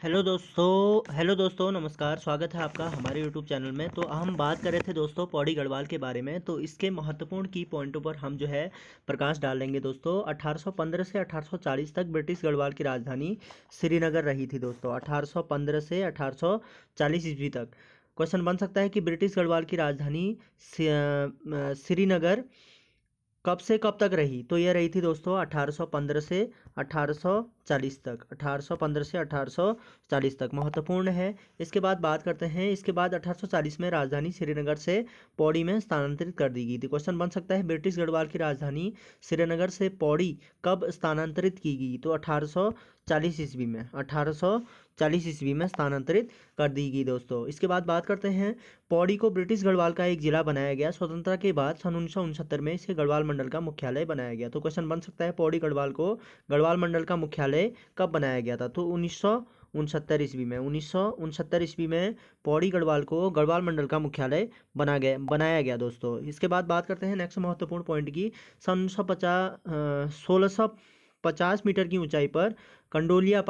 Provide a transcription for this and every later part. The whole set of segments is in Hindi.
हेलो दोस्तों नमस्कार। स्वागत है आपका हमारे यूट्यूब चैनल में। तो हम बात कर रहे थे दोस्तों पौड़ी गढ़वाल के बारे में। तो इसके महत्वपूर्ण की पॉइंटों पर हम जो है प्रकाश डालेंगे दोस्तों। 1815 से 1840 तक ब्रिटिश गढ़वाल की राजधानी श्रीनगर रही थी दोस्तों। 1815 से 1840 ईस्वी तक। क्वेश्चन बन सकता है कि ब्रिटिश गढ़वाल की राजधानी श्रीनगर कब से कब तक रही। तो यह रही थी दोस्तों 1815 से 1840 तक। 1815 से 1840 तक महत्वपूर्ण है। इसके बाद बात करते हैं, इसके बाद 1840 में राजधानी श्रीनगर से पौड़ी में स्थानांतरित कर दी गई थी। क्वेश्चन बन सकता है ब्रिटिश गढ़वाल की राजधानी श्रीनगर से पौड़ी कब स्थानांतरित की गई। तो 1840 ईस्वी में। 1840 ईस्वी में स्थानांतरित कर दी गई दोस्तों। इसके बाद बात करते हैं, पौड़ी को ब्रिटिश गढ़वाल का एक जिला बनाया गया। स्वतंत्रता के बाद सन 1969 में इसे गढ़वाल मंडल का मुख्यालय बनाया गया। तो क्वेश्चन बन सकता है पौड़ी गढ़वाल को गढ़वाल मंडल का मुख्यालय कब बनाया गया था। तो 1969 ईस्वी में। 1969 ईस्वी में पौड़ी गढ़वाल को गढ़वाल मंडल का मुख्यालय बनाया गया दोस्तों। इसके बाद बात करते हैं नेक्स्ट महत्वपूर्ण पॉइंट की। सन 1650 मीटर की ऊंचाई पर कंडोलिया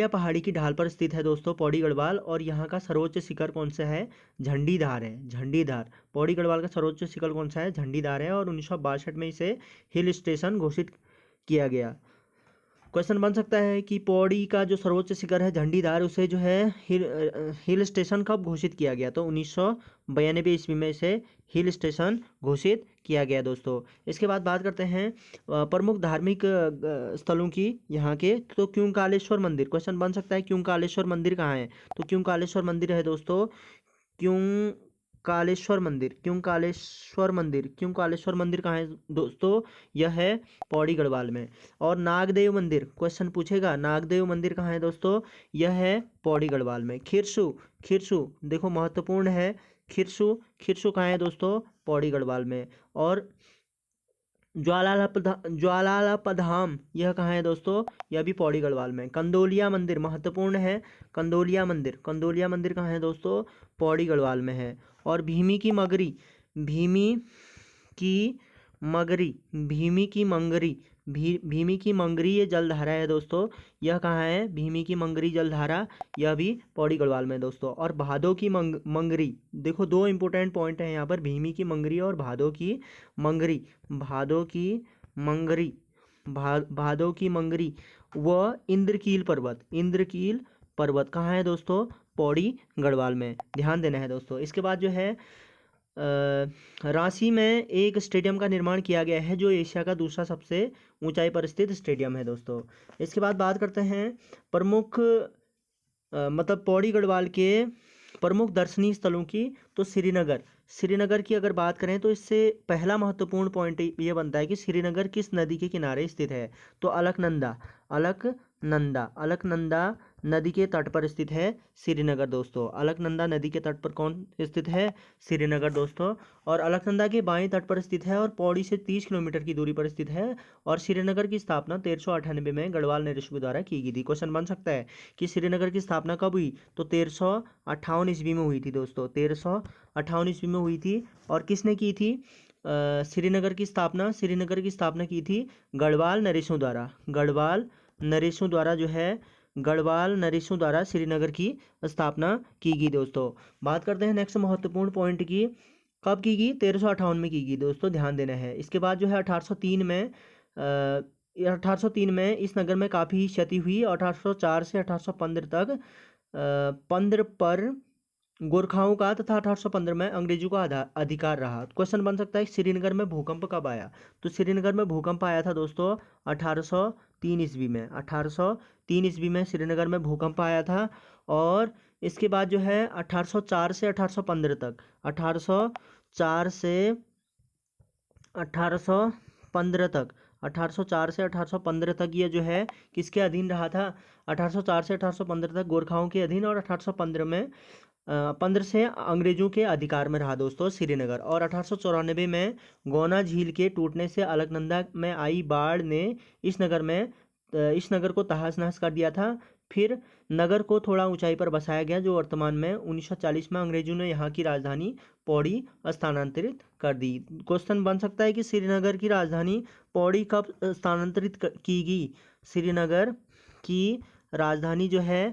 पहाड़ी की ढाल पर स्थित है दोस्तों पौड़ी गढ़वाल। और यहाँ का सर्वोच्च शिखर कौन सा है। झंडीधार है। झंडीधार। पौड़ी गढ़वाल का सर्वोच्च शिखर कौन सा है। झंडीधार है। और 1962 में इसे हिल स्टेशन घोषित किया गया। क्वेश्चन बन सकता है कि पौड़ी का जो सर्वोच्च शिखर है झंडीधार, उसे जो है हिल स्टेशन कब घोषित किया गया। तो 1992 ईस्वी में इसे हिल स्टेशन घोषित किया गया दोस्तों। इसके बाद बात करते हैं प्रमुख धार्मिक स्थलों की यहाँ के। तो क्योंकालेश्वर मंदिर। क्वेश्चन बन सकता है क्योंकालेश्वर मंदिर कहाँ है। तो क्योंकालेश्वर मंदिर है दोस्तों क्योंकालेश्वर मंदिर कहाँ है दोस्तों। यह है पौड़ी गढ़वाल में। और नागदेव मंदिर, क्वेश्चन पूछेगा नागदेव मंदिर कहाँ है दोस्तों। यह है पौड़ी गढ़वाल में। खिरसू देखो महत्वपूर्ण है। खिरसू कहाँ है दोस्तों। पौड़ी गढ़वाल में। और ज्वालालापधाम यह कहाँ है दोस्तों। यह भी पौड़ी गढ़वाल में। कंदोलिया मंदिर महत्वपूर्ण है। कंदोलिया मंदिर कहाँ है दोस्तों। पौड़ी गढ़वाल में है। और भीमी की मगरी भीमी की मंगरी ये जलधारा है दोस्तों। यह कहाँ है। भीमी की मंगरी जलधारा यह भी पौड़ी गढ़वाल में दोस्तों। और भादो की मंगरी, देखो दो इंपॉर्टेंट पॉइंट हैं यहाँ पर, भीमी की मंगरी और भादो की मंगरी व इंद्रकील पर्वत कहाँ है दोस्तों। पौड़ी गढ़वाल में। ध्यान देना है दोस्तों। इसके बाद जो है रांची में एक स्टेडियम का निर्माण किया गया है जो एशिया का दूसरा सबसे ऊंचाई पर स्थित स्टेडियम है दोस्तों। इसके बाद बात करते हैं प्रमुख मतलब पौड़ी गढ़वाल के प्रमुख दर्शनीय स्थलों की। तो श्रीनगर की अगर बात करें तो इससे पहला महत्वपूर्ण पॉइंट ये बनता है कि श्रीनगर किस नदी के किनारे स्थित है। तो अलकनंदा नदी के तट पर स्थित है श्रीनगर दोस्तों। अलकनंदा नदी के तट पर कौन स्थित है। श्रीनगर दोस्तों। और अलकनंदा के बाएं तट पर स्थित है और पौड़ी से 30 किलोमीटर की दूरी पर स्थित है। और श्रीनगर की स्थापना 1398 में गढ़वाल नरेश द्वारा की गई थी। क्वेश्चन बन सकता है कि श्रीनगर की स्थापना कब हुई। तो 1358 ईस्वी में हुई थी दोस्तों। 1358 ईस्वी में हुई थी। और किसने की थी श्रीनगर की स्थापना की थी गढ़वाल नरेशों द्वारा श्रीनगर की स्थापना की गई दोस्तों। बात करते हैं नेक्स्ट महत्वपूर्ण पॉइंट की। कब की गई। 1358 में की गई दोस्तों। ध्यान देना है। इसके बाद जो है 1803 में इस नगर में काफ़ी क्षति हुई। 1804 से 1815 तक 15 पर गोरखाओं का तथा 1815 में अंग्रेजों का अधिकार रहा। क्वेश्चन बन सकता है श्रीनगर में भूकंप कब आया। तो श्रीनगर में भूकंप आया था दोस्तों 1803 ईस्वी में। 1803 ईस्वी में श्रीनगर में भूकंप आया था। और इसके बाद जो है 1804 से 1815 तक 1804 से 1815 तक ये जो है किसके अधीन रहा था। 1804 से 1815 तक गोरखाओं के अधीन। और 1815 में 15 से अंग्रेजों के अधिकार में रहा दोस्तों श्रीनगर। और 1894 में गौना झील के टूटने से अलकनंदा में आई बाढ़ ने इस नगर को तहस नहस कर दिया था। फिर नगर को थोड़ा ऊंचाई पर बसाया गया जो वर्तमान में 1940 में अंग्रेजों ने यहाँ की राजधानी पौड़ी स्थानांतरित कर दी। क्वेश्चन बन सकता है कि श्रीनगर की राजधानी पौड़ी कब स्थानांतरित की गई। श्रीनगर की राजधानी जो है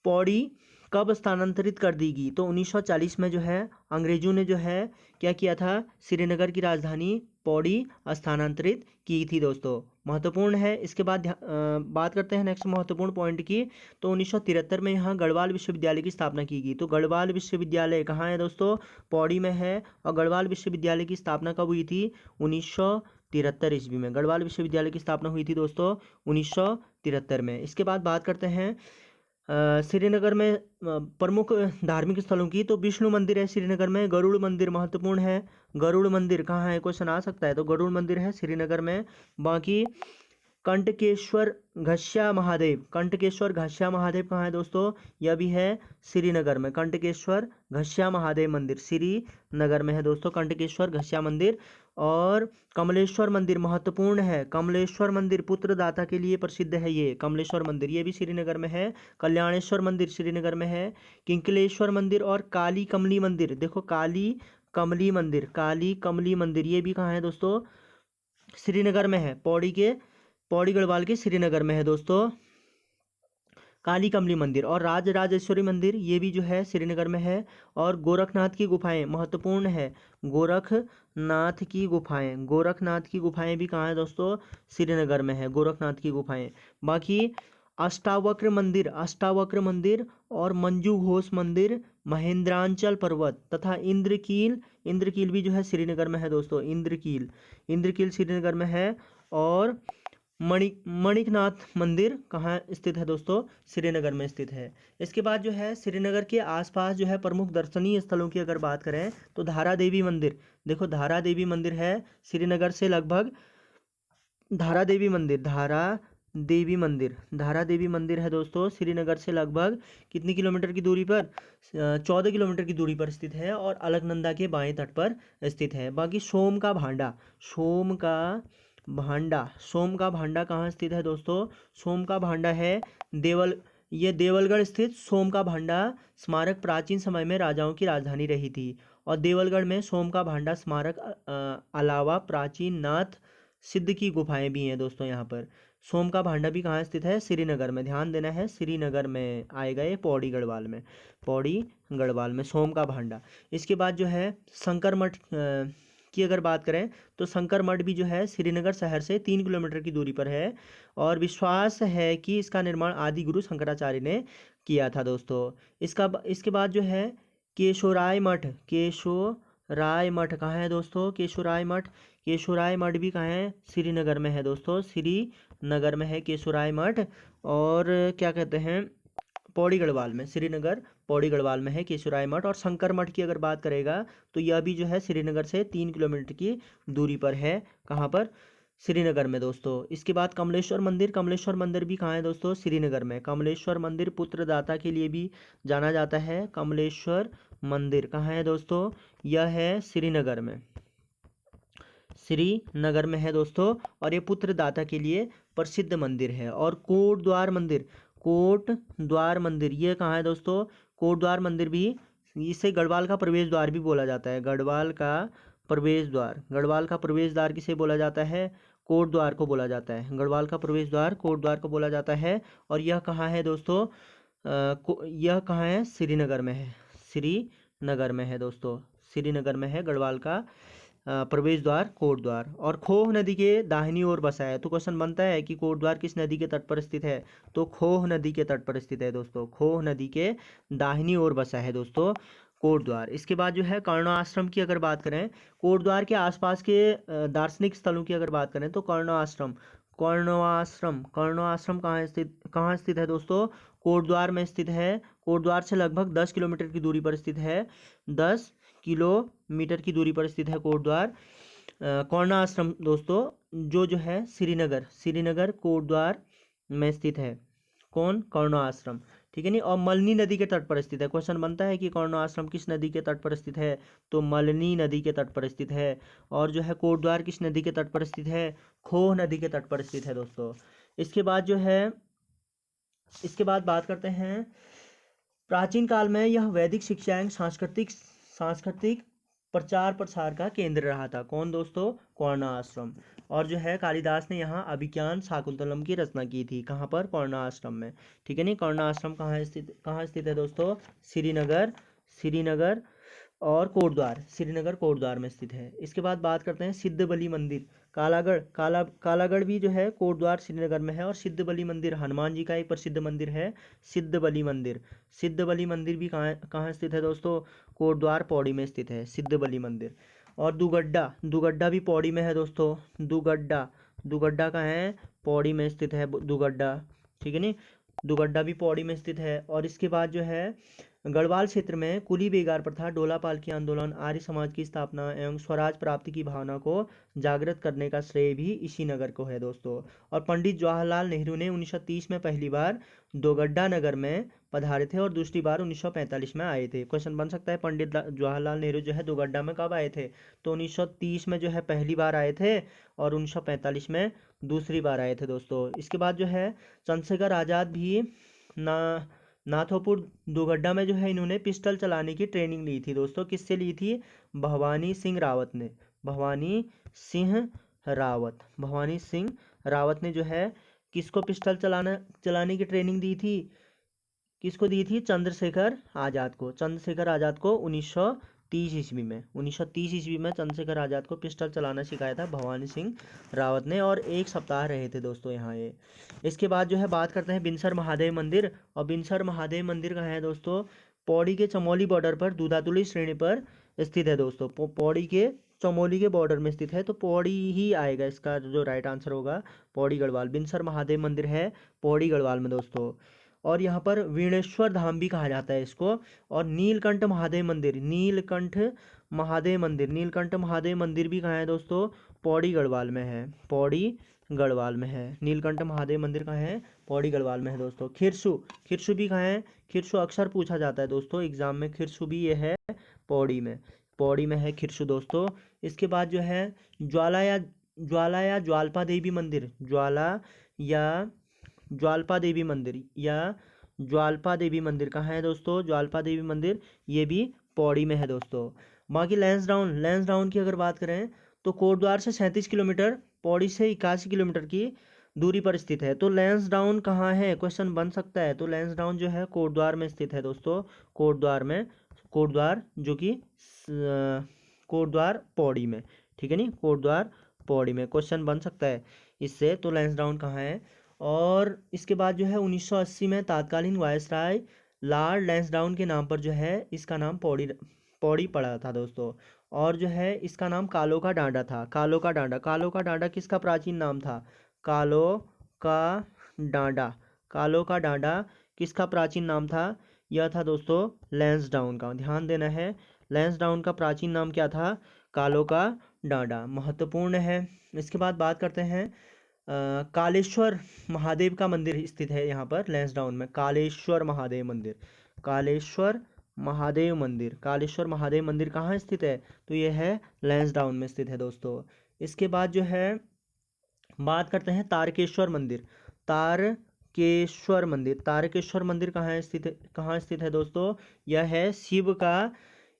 पौड़ी कब स्थानांतरित कर दी गई? तो 1940 में जो है अंग्रेजों ने जो है क्या किया था, श्रीनगर की राजधानी पौड़ी स्थानांतरित की थी दोस्तों। महत्वपूर्ण है। इसके बाद बात करते हैं नेक्स्ट महत्वपूर्ण पॉइंट की। तो 1973 में यहाँ गढ़वाल विश्वविद्यालय की स्थापना की गई। तो गढ़वाल विश्वविद्यालय कहाँ है दोस्तों? पौड़ी में है। और गढ़वाल विश्वविद्यालय की स्थापना कब हुई थी? 1973 ईस्वी में गढ़वाल विश्वविद्यालय की स्थापना हुई थी दोस्तों, 1973 में। इसके बाद बात करते हैं श्रीनगर में प्रमुख धार्मिक स्थलों की। तो विष्णु मंदिर है श्रीनगर में, गरुड़ मंदिर महत्वपूर्ण है। गरुड़ मंदिर कहाँ है, क्वेश्चन आ सकता है। तो गरुड़ मंदिर है श्रीनगर में। बाकी कंटकेश्वर घस्या महादेव, कंटकेश्वर घस्या महादेव कहाँ है दोस्तों? यह भी है श्रीनगर में। कंटकेश्वर घस्या महादेव मंदिर श्रीनगर में है दोस्तों, कंटकेश्वर घस्या मंदिर। और कमलेश्वर मंदिर महत्वपूर्ण है। कमलेश्वर मंदिर पुत्रदाता के लिए प्रसिद्ध है। ये कमलेश्वर मंदिर ये भी श्रीनगर में है। कल्याणेश्वर मंदिर श्रीनगर में है। किंकलेश्वर मंदिर और काली कमली मंदिर, देखो काली कमली मंदिर, काली कमली मंदिर ये भी कहाँ है दोस्तों? श्रीनगर में है। पौड़ी गढ़वाल के श्रीनगर में है दोस्तों काली कमली मंदिर। और राजराजेश्वरी मंदिर ये भी जो है श्रीनगर में है। और गोरखनाथ की गुफाएं महत्वपूर्ण है। गोरखनाथ की गुफाएं, गोरखनाथ की गुफाएं भी कहाँ है दोस्तों? श्रीनगर में है गोरखनाथ की गुफाएं। बाकी अष्टावक्र मंदिर, अष्टावक्र मंदिर और मंजू घोष मंदिर, महेंद्रांचल पर्वत तथा इंद्रकील, इंद्रकील भी जो है श्रीनगर में है दोस्तों, इंद्रकील, इंद्रकील श्रीनगर में है। और मणिकनाथ मंदिर कहाँ स्थित है दोस्तों? श्रीनगर में स्थित है। इसके बाद जो है श्रीनगर के आसपास जो है प्रमुख दर्शनीय स्थलों की अगर बात करें तो धारा देवी मंदिर, देखो धारा देवी मंदिर है श्रीनगर से लगभग, धारा देवी मंदिर, धारा देवी मंदिर, धारा देवी मंदिर है दोस्तों श्रीनगर से लगभग कितनी किलोमीटर की दूरी पर? 14 किलोमीटर की दूरी पर स्थित है और अलकनंदा के बाएं तट पर स्थित है। बाकी सोम का भांडा, सोम का भांडा, सोम का भांडा कहाँ स्थित है दोस्तों? सोम का भांडा है ये देवलगढ़ स्थित सोम का भांडा स्मारक प्राचीन समय में राजाओं की राजधानी रही थी। और देवलगढ़ में सोम का भांडा स्मारक अलावा प्राचीन नाथ सिद्ध की गुफाएं भी हैं दोस्तों। यहाँ पर सोम का भांडा भी कहाँ स्थित है? श्रीनगर में, ध्यान देना है श्रीनगर में आएगा ये, पौड़ी गढ़वाल में, पौड़ी गढ़वाल में सोम का भांडा। इसके बाद जो है शंकर मठ की अगर बात करें तो शंकर मठ भी जो है श्रीनगर शहर से 3 किलोमीटर की दूरी पर है। और विश्वास है कि इसका निर्माण आदि गुरु शंकराचार्य ने किया था दोस्तों। इसके बाद जो है केशोराय मठ, केशोराय मठ कहाँ है दोस्तों? केशोराय मठ, केशोराय मठ भी कहाँ है? श्रीनगर में है दोस्तों, श्रीनगर में है केशोराय मठ। और क्या कहते हैं पौड़ी गढ़वाल में, श्रीनगर पौड़ी गढ़वाल में है केशोराय मठ। और शंकर मठ की अगर बात करेगा तो यह भी जो है श्रीनगर से 3 किलोमीटर की दूरी पर है। कहाँ पर? श्रीनगर में दोस्तों। इसके बाद कमलेश्वर मंदिर, कमलेश्वर मंदिर भी कहाँ है दोस्तों? श्रीनगर में। कमलेश्वर मंदिर पुत्रदाता के लिए भी जाना जाता है। कमलेश्वर मंदिर कहाँ है दोस्तों? यह है श्रीनगर में, श्रीनगर में है दोस्तों। और ये पुत्रदाता के लिए प्रसिद्ध मंदिर है। और कोट द्वार मंदिर, कोट द्वार मंदिर ये कहाँ है दोस्तों? कोट द्वार मंदिर भी, इसे गढ़वाल का प्रवेश द्वार भी बोला जाता है। गढ़वाल का प्रवेश द्वार, गढ़वाल का प्रवेश द्वार किसे बोला जाता है? कोट द्वार को बोला जाता है। गढ़वाल का प्रवेश द्वार कोट द्वार को बोला जाता है। और यह कहाँ है दोस्तों? यह कहाँ है? श्रीनगर में है, श्रीनगर में है दोस्तों, श्रीनगर में है गढ़वाल का प्रवेश द्वार कोट द्वार। और खोह नदी के दाहिनी ओर बसा है। तो क्वेश्चन बनता है कि कोट द्वार किस नदी के तट पर स्थित है? तो खोह नदी के तट पर स्थित है दोस्तों, खोह नदी के दाहिनी ओर बसा है दोस्तों कोट द्वार। इसके बाद जो है कर्ण आश्रम की अगर बात करें, कोट द्वार के आसपास के दार्शनिक स्थलों की अगर बात करें तो कर्ण आश्रम, कर्ण आश्रम कहाँ स्थित है दोस्तों? कोट द्वार में स्थित है। कोट द्वार से लगभग 10 किलोमीटर की दूरी पर स्थित है, 10 किलोमीटर की दूरी पर स्थित है कोट द्वार। कर्ण आश्रम दोस्तों जो है श्रीनगर कोट द्वार में स्थित है। कौन? कर्ण आश्रम, ठीक है नहीं। और मलनी नदी के तट पर स्थित है। क्वेश्चन बनता है कि कर्ण आश्रम किस नदी के तट पर स्थित है? तो मलनी नदी के तट पर स्थित है। और जो है कोट द्वार किस नदी के तट पर स्थित है? खोह नदी के तट पर स्थित है दोस्तों। इसके बाद जो है, इसके बाद बात करते हैं प्राचीन काल में यह वैदिक शिक्षा एवं सांस्कृतिक प्रचार प्रसार का केंद्र रहा था। कौन दोस्तों? कर्ण आश्रम। और जो है कालिदास ने यहाँ अभिज्ञान शाकुंतलम की रचना की थी। कहाँ पर? कर्णाश्रम में। ठीक है नहीं। कर्णाश्रम कहाँ स्थित है दोस्तों? श्रीनगर, श्रीनगर और कोटद्वार, श्रीनगर कोटद्वार में स्थित है। इसके बाद बात करते हैं सिद्ध बलि मंदिर। कालागढ़ भी जो है कोटद्वार श्रीनगर में है। और सिद्ध बलि मंदिर हनुमान जी का एक प्रसिद्ध मंदिर है, सिद्ध बलि मंदिर। सिद्ध बलि मंदिर भी कहाँ कहाँ स्थित है दोस्तों? कोटद्वार पौड़ी में स्थित है सिद्ध बलि मंदिर। और दुगड्डा, दुगड्डा भी पौड़ी में है दोस्तों। दुगड्डा, दुगड्डा कहाँ है? पौड़ी में स्थित है दुगड्डा। ठीक है नहीं। दुगड्डा भी पौड़ी में स्थित है। और इसके बाद जो है गढ़वाल क्षेत्र में कुली बेगार प्रथा, डोला पालकी आंदोलन, आर्य समाज की स्थापना एवं स्वराज प्राप्ति की भावना को जागृत करने का श्रेय भी इसी नगर को है दोस्तों। और पंडित जवाहरलाल नेहरू ने 1930 में पहली बार दोगड्डा नगर में पधारे थे और दूसरी बार 1945 में आए थे। क्वेश्चन बन सकता है पंडित जवाहरलाल नेहरू जो है दोगड्डा में कब आए थे? तो 1930 में जो है पहली बार आए थे और 1945 में दूसरी बार आए थे दोस्तों। इसके बाद जो है चंद्रशेखर आज़ाद भी ना नाथोपुर दुगड्डा में जो है इन्होंने पिस्टल चलाने की ट्रेनिंग ली थी दोस्तों। किससे ली थी? भवानी सिंह रावत ने। भवानी सिंह रावत, भवानी सिंह रावत ने जो है किसको पिस्टल चलाने की ट्रेनिंग दी थी? किसको दी थी? चंद्रशेखर आज़ाद को। चंद्रशेखर आज़ाद को 1930 ईस्वी में, 1930 ईस्वी में चंद्रशेखर आज़ाद को पिस्टल चलाना सिखाया था भवानी सिंह रावत ने। और 1 सप्ताह रहे थे दोस्तों यहाँ ये। इसके बाद जो है बात करते हैं बिनसर महादेव मंदिर। और बिनसर महादेव मंदिर कहाँ है दोस्तों? पौड़ी के चमोली बॉर्डर पर दूधातुली श्रेणी पर स्थित है दोस्तों। पौड़ी के चमोली के बॉर्डर में स्थित है, तो पौड़ी ही आएगा इसका जो राइट आंसर होगा। पौड़ी गढ़वाल, बिनसर महादेव मंदिर है पौड़ी गढ़वाल में दोस्तों। और यहाँ पर वीणेश्वर धाम भी कहा जाता है इसको। और नीलकंठ महादेव मंदिर, नीलकंठ महादेव मंदिर, नीलकंठ महादेव मंदिर भी कहाँ है दोस्तों? पौड़ी गढ़वाल में है, पौड़ी गढ़वाल में है। नीलकंठ महादेव मंदिर कहाँ है? पौड़ी गढ़वाल में है दोस्तों। खिरसू, खिरसू भी कहाँ है? खिरसू अक्सर पूछा जाता है दोस्तों एग्जाम में। खिरसू भी ये है पौड़ी में, पौड़ी में है खिरसू दोस्तों। इसके बाद जो है ज्वाला या ज्वाल्पा देवी मंदिर, ज्वाल्पा देवी मंदिर या ज्वाल्पा देवी मंदिर कहाँ है दोस्तों? ज्वाल्पा देवी मंदिर ये भी पौड़ी में है दोस्तों। बाकी लैंसडाउन की अगर बात करें तो कोटद्वार से 37 किलोमीटर, पौड़ी से 81 किलोमीटर की दूरी पर स्थित है। तो लैंसडाउन कहाँ है? क्वेश्चन बन सकता है। तो लैंसडाउन जो है कोटद्वार में स्थित है दोस्तों। कोटद्वार में, कोटद्वार जो कि कोटद्वार पौड़ी में। ठीक है नहीं। कोटद्वार पौड़ी में क्वेश्चन बन सकता है इससे। तो लैंसडाउन कहाँ है? और इसके बाद जो है 1980 में तत्कालीन वायसराय लॉर्ड लैंसडाउन के नाम पर जो है इसका नाम पौड़ी पड़ा था दोस्तों। और जो है इसका नाम कालो का डांडा था। कालो का डांडा, कालो का डांडा किसका प्राचीन नाम था? कालो का डांडा, कालो का डांडा किसका प्राचीन नाम था? यह था दोस्तों लैंसडाउन का। ध्यान देना है, लैंसडाउन का प्राचीन नाम क्या था? कालो का डांडा। महत्वपूर्ण है। इसके बाद बात करते हैं कालेश्वर महादेव का मंदिर स्थित है यहाँ पर लैंसडाउन में। कालेश्वर महादेव मंदिर, कालेश्वर महादेव मंदिर, कालेश्वर महादेव मंदिर कहाँ स्थित है? तो यह है लैंसडाउन में स्थित है दोस्तों। इसके बाद जो है बात करते हैं तारकेश्वर मंदिर। तारकेश्वर मंदिर, तारकेश्वर मंदिर कहाँ स्थित है दोस्तों? यह है शिव का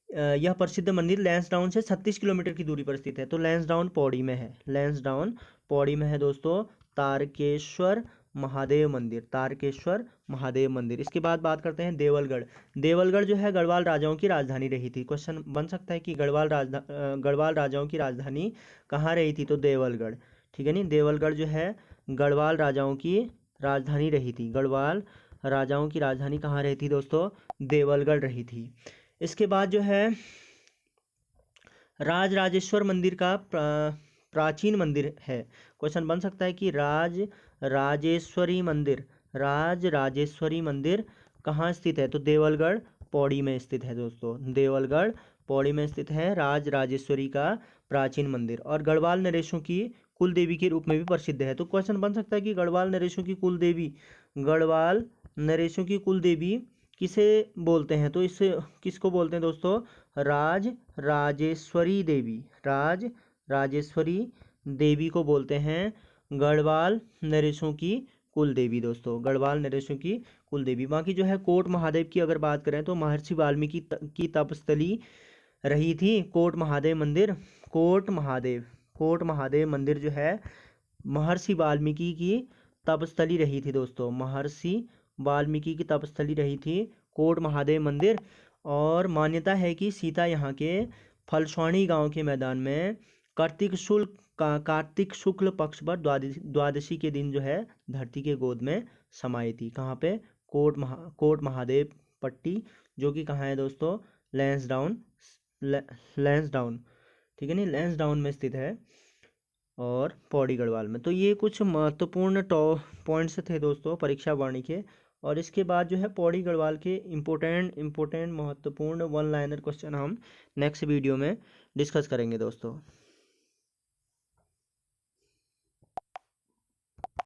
यह प्रसिद्ध मंदिर लैंसडाउन से 36 किलोमीटर की दूरी पर स्थित है। तो लैंसडाउन पौड़ी में है, लैंसडाउन पौड़ी में है दोस्तों तारकेश्वर महादेव मंदिर, तारकेश्वर महादेव मंदिर। इसके बाद बात करते हैं देवलगढ़। देवलगढ़ जो है गढ़वाल राजाओं की राजधानी रही थी। क्वेश्चन बन सकता है कि गढ़वाल राजाओं की राजधानी कहाँ रही थी? तो देवलगढ़। ठीक है नहीं। देवलगढ़ जो है गढ़वाल राजाओं की राजधानी रही थी। गढ़वाल राजाओं की राजधानी कहाँ रही थी दोस्तों? देवलगढ़ रही थी। इसके बाद जो है राजराजेश्वर मंदिर का प्राचीन मंदिर है। क्वेश्चन बन सकता है कि राजराजेश्वरी मंदिर कहाँ स्थित है? तो देवलगढ़ पौड़ी में स्थित है दोस्तों। देवलगढ़ पौड़ी में स्थित है राजराजेश्वरी का प्राचीन मंदिर। और गढ़वाल नरेशों की कुल देवी के रूप में भी प्रसिद्ध है। तो क्वेश्चन बन सकता है कि गढ़वाल नरेशों की कुल देवी, गढ़वाल नरेशों की कुल देवी किसे बोलते हैं? तो इसे किसको बोलते हैं दोस्तों? राजराजेश्वरी देवी, राजराजेश्वरी देवी को बोलते हैं गढ़वाल नरेशों की कुल देवी दोस्तों। गढ़वाल नरेशों की कुल देवी। बाकी जो है कोट महादेव की अगर बात करें तो महर्षि वाल्मीकि की तपस्थली रही थी कोट महादेव मंदिर। कोट महादेव, कोट महादेव मंदिर जो है महर्षि वाल्मीकि की तपस्थली रही थी दोस्तों। महर्षि वाल्मीकि की तपस्थली रही थी कोट महादेव मंदिर। और मान्यता है कि सीता यहाँ के फलस्वाणी गांव के मैदान में कार्तिक शुक्ल पक्ष पर द्वादशी के दिन जो है धरती के गोद में समाई थी। कहाँ पे? कोट महादेव पट्टी, जो कि कहाँ है दोस्तों? लैंसडाउन, ठीक है नहीं, लैंसडाउन में स्थित है, और पौड़ी गढ़वाल में। तो ये कुछ महत्वपूर्ण टॉप पॉइंट्स थे दोस्तों परीक्षा वाणी के। और इसके बाद जो है पौड़ी गढ़वाल के इम्पोर्टेंट महत्वपूर्ण वन लाइनर क्वेश्चन हम नेक्स्ट वीडियो में डिस्कस करेंगे दोस्तों।